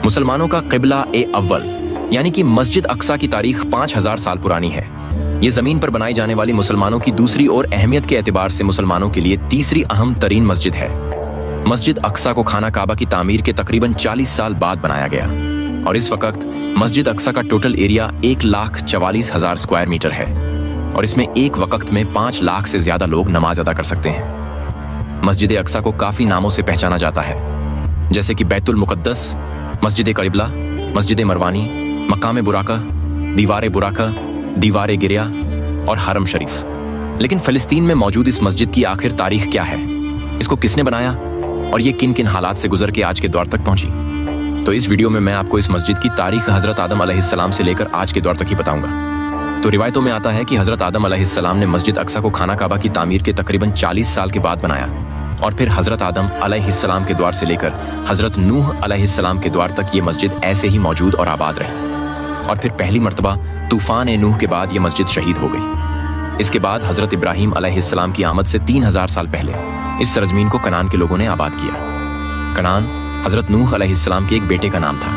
मुसलमानों का क़िबला ए अव्वल यानी कि मस्जिद अक्सा की तारीख 5000 साल पुरानी है। ये ज़मीन पर बनाई जाने वाली मुसलमानों की दूसरी और अहमियत के एतबार से मुसलमानों के लिए तीसरी अहम तरीन मस्जिद है। मस्जिद अक्सा को खाना काबा की तामीर के तकरीबन 40 साल बाद बनाया गया और इस वक्त मस्जिद अक्सा का टोटल एरिया 1,44,000 स्क्वायर मीटर है और इसमें एक वक्त में 5 लाख से ज्यादा लोग नमाज अदा कर सकते हैं। मस्जिद अक्सा को काफी नामों से पहचाना जाता है, जैसे कि बैतुल मुक़द्दस, मस्जिद क़िबला, मस्जिद मरवानी, मकाम बुराका, दीवार बुराका, दीवार गिरिया और हरम शरीफ। लेकिन फ़िलिस्तीन में मौजूद इस मस्जिद की आखिर तारीख क्या है, इसको किसने बनाया और ये किन किन हालात से गुजर के आज के दौर तक पहुंची? तो इस वीडियो में मैं आपको इस मस्जिद की तारीख हज़रत आदम अलैहिस्सलाम से लेकर आज के दौर तक ही बताऊंगा। तो रिवायतों में आता है कि हज़रत आदम अलैहिस्सलाम ने मस्जिद अक्सा को खाना काबा की तामीर के तकरीबन 40 साल के बाद बनाया और फिर हज़रत आदम अलैहिस्सलाम के द्वार से लेकर हज़रत नूह अलैहिस्सलाम के द्वार तक ये मस्जिद ऐसे ही मौजूद और आबाद रही और फिर पहली मरतबा तूफ़ान नूह के बाद ये मस्जिद शहीद हो गई। इसके बाद हज़रत इब्राहीम अलैहिस्सलाम की आमद से 3000 साल पहले इस सरजमीन को कनान के लोगों ने आबाद किया। कनान हज़रत नूह अलैहिस्सलाम के एक बेटे का नाम था,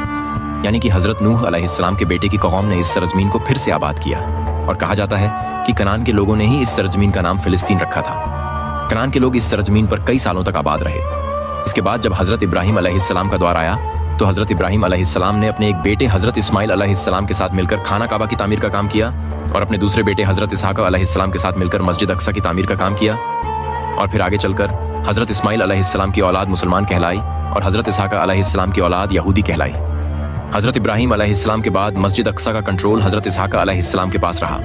यानी कि हज़रत नूह अलैहिस्सलाम के बेटे की कौम ने इस सरजमीन को फिर से आबाद किया और कहा जाता है कि कनान के लोगों ने ही इस सरजमीन का नाम फ़िलिस्तीन रखा था। कनान के लोग इस सरजमीन पर कई सालों तक आबाद रहे। इसके बाद जब हज़रत इब्राहीम अलैहिस्सलाम का दौर आया तो हज़रत इब्राहीम अलैहिस्सलाम ने अपने एक बेटे हज़रत इस्माइल अलैहिस्सलाम के साथ मिलकर खाना काबा की तामीर का काम किया और अपने दूसरे बेटे हज़रत इसहाक अलैहिस्सलाम के साथ मिलकर मस्जिद अक्सा की तामीर का काम किया और फिर आगे चलकर हज़रत इस्माइल अलैहिस्सलाम की औलाद मुसलमान कहलाई और हज़रत इसहाक अलैहिस्सलाम की औलाद यहूदी कहलाई। हज़रत इब्राहीम अलैहिस्सलाम के बाद मस्जिद अक्सा का कंट्रोल हज़रत इसहाक अलैहिस्सलाम के पास रहा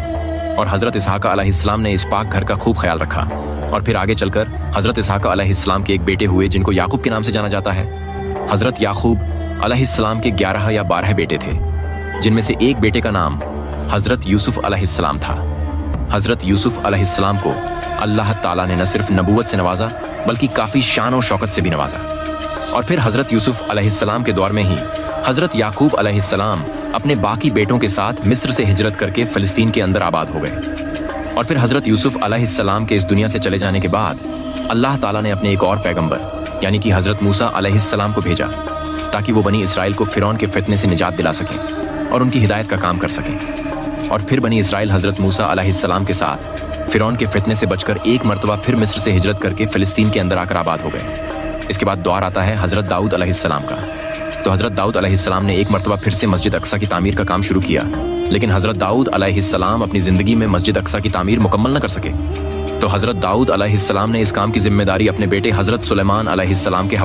और हज़रत इसहाक अलैहिस्सलाम ने इस पाक घर का खूब ख्याल रखा और फिर आगे चलकर हज़रत इसहाक अलैहिस्सलाम के एक बेटे हुए जिनको याकूब के नाम से जाना जाता है। हज़रत याकूब अलैहिस्सलाम के 11 या 12 बेटे थे, जिनमें से एक बेटे का नाम हज़रत यूसुफ अलैहिस्सलाम था। हज़रत यूसुफ अलैहिस्सलाम को अल्लाह ताला ने न सिर्फ नबूवत से नवाजा बल्कि काफ़ी शान और शौकत से भी नवाजा और फिर हज़रत यूसुफ अलैहिस्सलाम के दौर में ही हज़रत याकूब अलैहिस्सलाम अपने बाकी बेटों के साथ मिस्र से हिजरत करके फ़िलिस्तीन के अंदर आबाद हो गए और फिर हज़रत यूसुफ अलैहिस्सलाम के इस दुनिया से चले जाने के बाद अल्लाह ताला ने अपने एक और पैगंबर यानी कि हज़रत मूसा अलैहिस्सलाम को भेजा ताकि वो बनी इसराइल को फ़िरौन के फितने से निजात दिला सकें और उनकी हिदायत का काम कर सकें। और फिर बनी इसराइल हज़रत मूसा अलैहिस्सलाम के साथ फ़िरौन के फितने से बचकर एक मरतबा फिर मिस्र से हिजरत करके फ़िलिस्तीन के अंदर आकर आबाद हो गए। इसके बाद दौर आता है हज़रत दाऊद अलैहिस्सलाम का। तो हज़रत दाऊद अलैहिस्सलाम ने एक मरतबा फिर से मस्जिद अक्सा की तामीर का काम शुरू किया, लेकिन हज़रत दाऊद अलैहिस्सलाम अपनी ज़िंदगी में मस्जिद अक्सा की तामीर मुकम्मल न कर सके। तो हज़रत दाऊद अलैहिस्सलाम ने इस काम की जिम्मेदारी अपने बेटे हज़रत सुलेमान अलैहिस्सलाम के